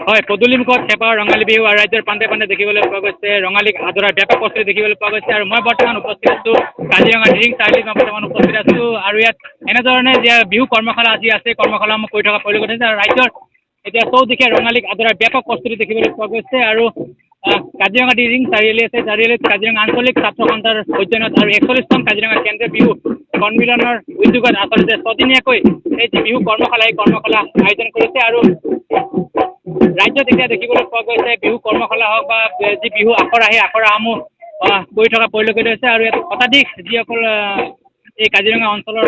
হয়, পদূলিমুখত চেপা ৰঙালী বিহু আৰু ৰাজ্যৰ প্ৰান্তে প্ৰান্তে দেখিবলৈ পোৱা গৈছে। ৰঙালীক আদৰাৰ ব্যাপক প্ৰস্তুতি দেখিবলৈ পোৱা গৈছে। আৰু মই বৰ্তমান উপস্থিত আছোঁ কাজিৰঙা দিহিং চাৰিআলিত। মই বৰ্তমান উপস্থিত আছোঁ আৰু ইয়াত এনেধৰণে যে বিহু কৰ্মশালা আজি আছে, কৰ্মশালাসমূহ কৰি থকা পৰিলক্ষিত হৈছে। আৰু ৰাজ্যৰ এতিয়া চৌদিশে ৰঙালীক আদৰাৰ ব্যাপক প্ৰস্তুতি দেখিবলৈ পোৱা গৈছে। আৰু কাজিৰঙা দিহিং চাৰিআলি আছে, চাৰিআলিত কাজিৰঙা আঞ্চলিক ছাত্ৰ সন্থাৰ সৌজন্যত আৰু 41তম কাজিৰঙা কেন্দ্ৰীয় বিহু সন্মিলনৰ উদ্যোগত আচলতে ছদিনীয়াকৈ এই যি বিহু কৰ্মশালা, এই কৰ্মশালা আয়োজন কৰিছে। আৰু ৰাজ্যত এতিয়া দেখিবলৈ পোৱা গৈছে বিহু কৰ্মশালা হওক বা যি বিহু আখৰা, সেই আখৰাসমূহ কৰি থকা পৰিলক্ষিত হৈছে। আৰু ইয়াত শতাধিক যিসকল এই কাজিৰঙা অঞ্চলৰ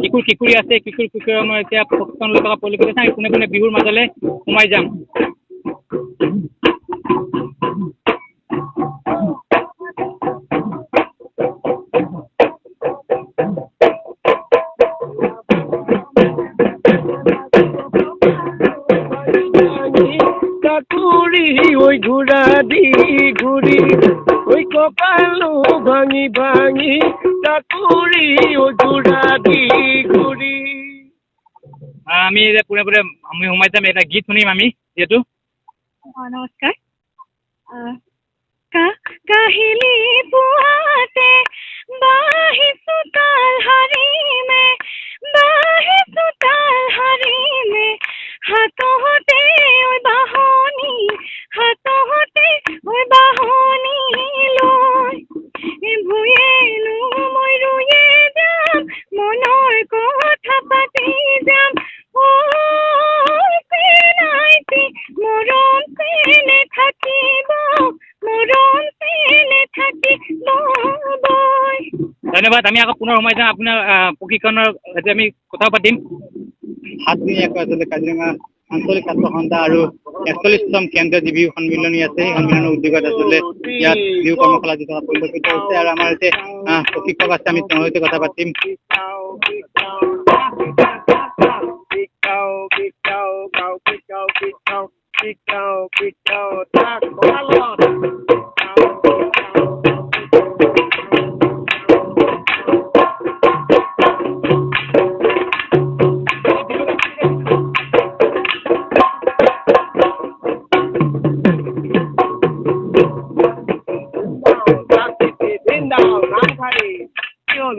কিশোৰ কিশোৰী আছে, কিশোৰ কিশোৰীসমূহ এতিয়া প্ৰশিক্ষণ লৈ থকা পৰিলক্ষিত হৈছে। আমি কোনে কোনে বিহুৰ মাজলৈ সোমাই যাম। ওই ঘোড়া দি ঘুরি ওই কপালো ভাঙি ভাঙি চাকুরি ওই ঘোড়া দি ঘুরি। আমি পোনে পোনে আমি সোমাই যাম, এটা গীত শুনিম আমি যিহেতু। নমস্কাৰ। কাহিলি পুৱাতে বাহিছো তাল হাৰিমে, বাহিছো তাল হাৰিমে, হাতহতে ঐ বাহনি, হাতহতে ঐ বাহনি লৈ ভুয়েনো মই ৰুয়ে যাম, মনৰ কথা পাতি যাম। নাইতি মৰম চেনে থাকিব, মৰম চেনে থাকিব। ধন্যবাদ। আমি আকৌ পুনৰ সোমাই যাম আপোনাৰ প্ৰশিক্ষণৰ সৈতে আমি কথা পাতিম। সাতদিনীয়াকৈ আচলতে কাজিৰঙা আঞ্চলিক ছাত্ৰ সন্থা আৰু 41তম কেন্দ্ৰীয় যি বিহু সন্মিলনী আছে, সেই সন্মিলনৰ উদ্যোগত আচলতে ইয়াত বিহু কৰ্মশালা যি থকা পৰিলক্ষিত হৈছে। আৰু আমাৰ সৈতে প্ৰশিক্ষক আছে, আমি তেওঁৰ সৈতে কথা পাতিম।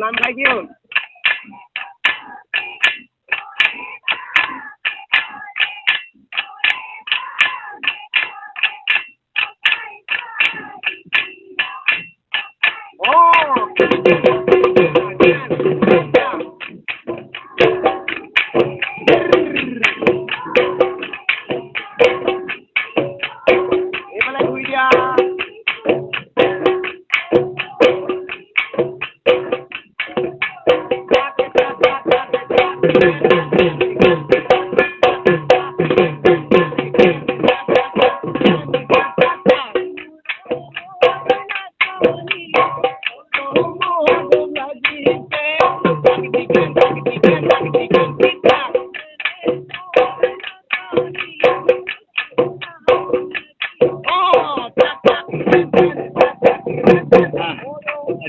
নাম খাই কি হ'ল? এইফালে ঘূৰি দিয়া।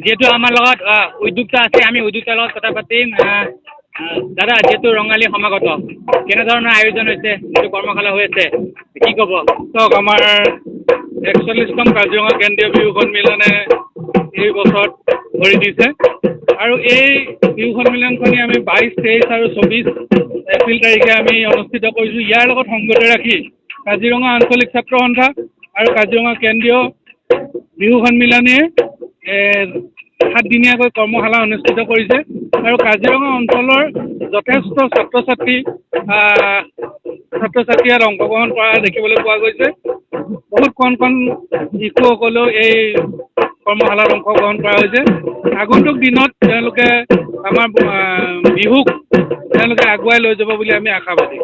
যিহেতু আমাৰ লগত উদ্যোক্তা আছে, আমি উদ্যোক্তাৰ লগত কথা পাতিম। দাদা, যিহেতু ৰঙালী সমাগত, কেনেধৰণৰ আয়োজন হৈছে, যিটো কৰ্মশালা হৈ আছে, কি ক'ব? চাওক, আমাৰ 41তম কাজিৰঙা কেন্দ্ৰীয় বিহু সন্মিলনে এই বছৰত ভৰি দিছে। আৰু এই বিহু সন্মিলনখনি আমি 22, 23 আৰু 24 এপ্ৰিল তাৰিখে আমি অনুষ্ঠিত কৰিছোঁ। ইয়াৰ লগত সংগতি ৰাখি কাজিৰঙা আঞ্চলিক ছাত্ৰ সন্থা আৰু কাজিৰঙা কেন্দ্ৰীয় বিহু সন্মিলনে 7দিনীয়াকৈ কৰ্মশালা অনুষ্ঠিত কৰিছে। আৰু কাজিৰঙা অঞ্চলৰ যথেষ্ট ছাত্ৰ ছাত্ৰী ইয়াত অংশগ্ৰহণ কৰা দেখিবলৈ পোৱা গৈছে। বহুত কণ কণ শিশুসকলেও এই কৰ্মশালাত অংশগ্ৰহণ কৰা হৈছে। আগন্তুক দিনত তেওঁলোকে আমাৰ বিহুক তেওঁলোকে আগুৱাই লৈ যাব বুলি আমি আশাবাদী।